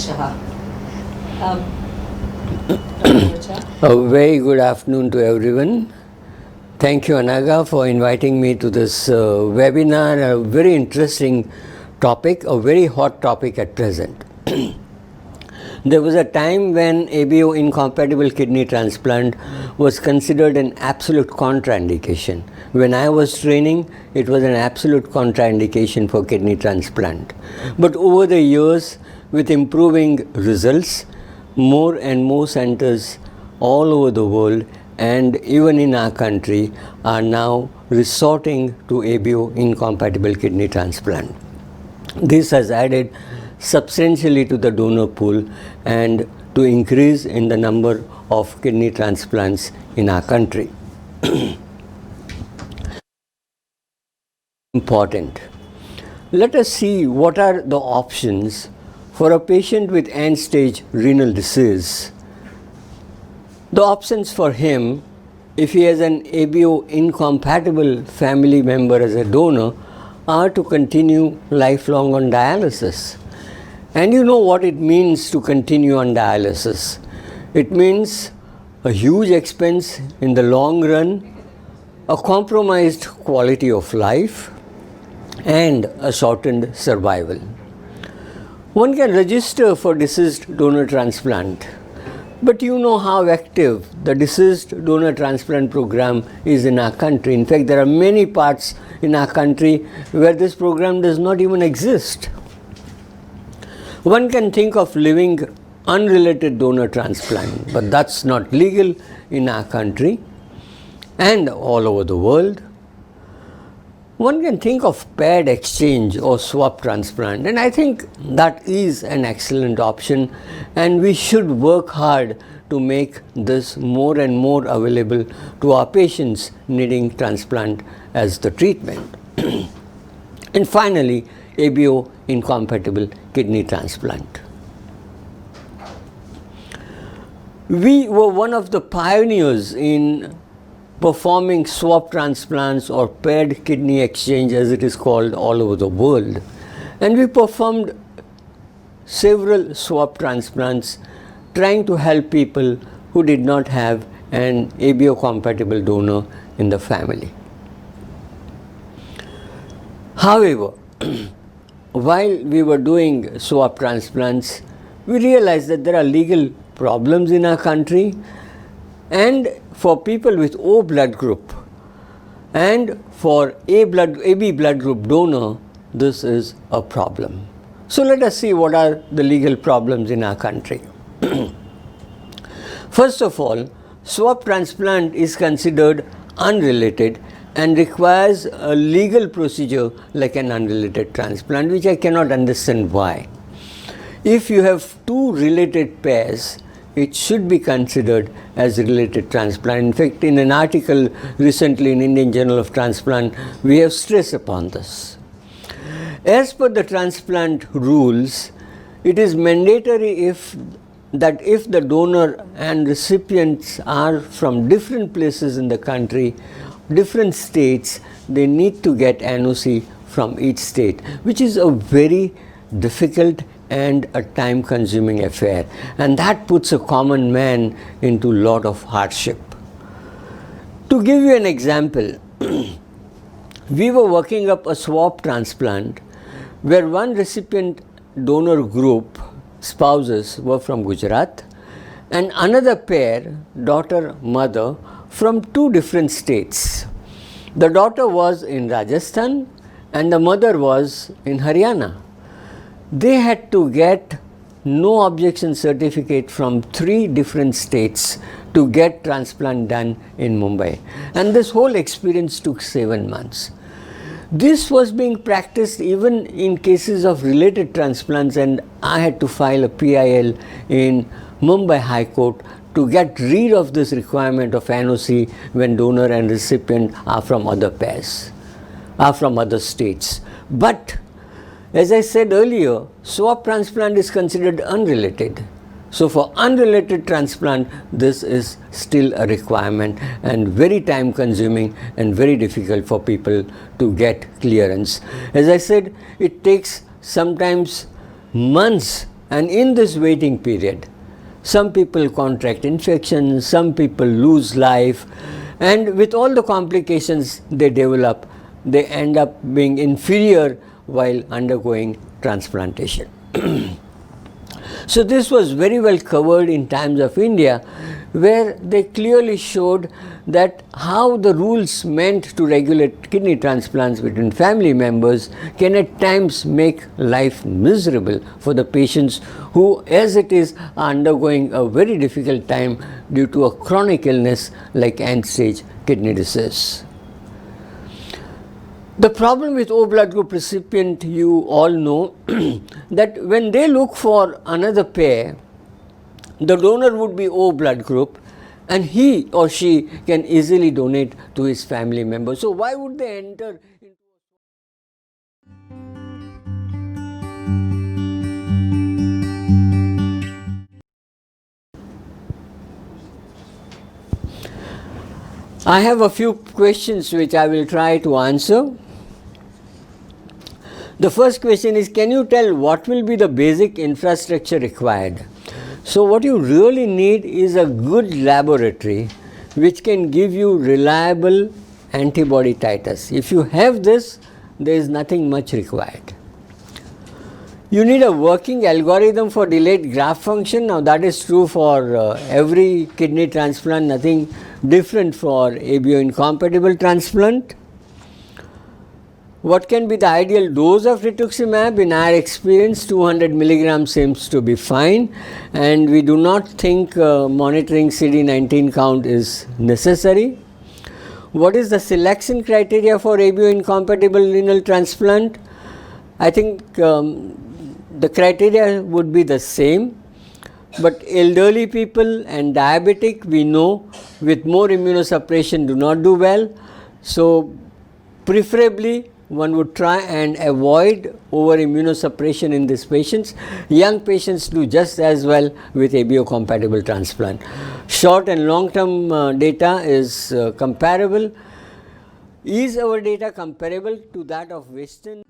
Shah. Dr. Shah. A very good afternoon to everyone. Thank you, Anaga, for inviting me to this webinar, a very interesting topic, a very hot topic at present. There was a time when ABO incompatible kidney transplant was considered an absolute contraindication. When I was training, it was an absolute contraindication for kidney transplant. But over the years, with improving results, more and more centers all over the world and even in our country are now resorting to ABO incompatible kidney transplant. This has added substantially to the donor pool and to increase in the number of kidney transplants in our country. Important. Let us see what are the options for a patient with end-stage renal disease. The options for him, if he has an ABO incompatible family member as a donor, are to continue lifelong on dialysis. And you know what it means to continue on dialysis. It means a huge expense in the long run, a compromised quality of life, and a shortened survival. One can register for deceased donor transplant, but you know how active the deceased donor transplant program is in our country. In fact, there are many parts in our country where this program does not even exist. One can think of living unrelated donor transplant, but that's not legal in our country and all over the world. One can think of paired exchange or swap transplant, and I think that is an excellent option, and we should work hard to make this more and more available to our patients needing transplant as the treatment. And finally, ABO incompatible kidney transplant. We were one of the pioneers in performing swap transplants or paired kidney exchange, as it is called, all over the world. And we performed several swap transplants trying to help people who did not have an ABO compatible donor in the family. However, while we were doing swap transplants, we realized that there are legal problems in our country, and for people with O blood group and for AB blood group donor, this is a problem. So let us see what are the legal problems in our country. First of all, swap transplant is considered unrelated and requires a legal procedure like an unrelated transplant, which I cannot understand why. If you have two related pairs, it should be considered as related transplant. In fact, in an article recently in Indian Journal of Transplant, we have stressed upon this. As per the transplant rules, it is mandatory that if the donor and recipients are from different places in the country, different states, they need to get NOC from each state, which is a very difficult and a time-consuming affair, and that puts a common man into a lot of hardship. To give you an example, we were working up a swap transplant where one recipient donor group, spouses, were from Gujarat, and another pair, daughter-mother, from two different states. The daughter was in Rajasthan and the mother was in Haryana. They had to get no objection certificate from 3 different states to get transplant done in Mumbai, and this whole experience took 7 months. This was being practiced even in cases of related transplants, and I had to file a PIL in Mumbai High Court to get rid of this requirement of NOC when donor and recipient are from other pairs, are from other states. But as I said earlier, swap transplant is considered unrelated. So for unrelated transplant, this is still a requirement and very time consuming and very difficult for people to get clearance. As I said, it takes sometimes months And in this waiting period, some people contract infections, some people lose life, and with all the complications they develop, they end up being inferior while undergoing transplantation. So this was very well covered in Times of India, where they clearly showed that how the rules meant to regulate kidney transplants between family members can at times make life miserable for the patients who, as it is, are undergoing a very difficult time due to a chronic illness like end-stage kidney disease. The problem with O blood group recipient, you all know that when they look for another pair, the donor would be O blood group and he or she can easily donate to his family member. So why would they enter into I have a few questions which I will try to answer. The first question is, can you tell what will be the basic infrastructure required? So what you really need is a good laboratory which can give you reliable antibody titers. If you have this, there is nothing much required. You need a working algorithm for delayed graft function. Now that is true for every kidney transplant, nothing different for ABO incompatible transplant. What can be the ideal dose of rituximab? In our experience, 200 milligrams seems to be fine, and we do not think monitoring CD19 count is necessary. What is the selection criteria for ABO incompatible renal transplant? I think the criteria would be the same, but elderly people and diabetic, we know with more immunosuppression do not do well. So preferably one would try and avoid over immunosuppression in these patients. Young patients do just as well with ABO compatible transplant. Short and long term data is comparable. Is our data comparable to that of Western?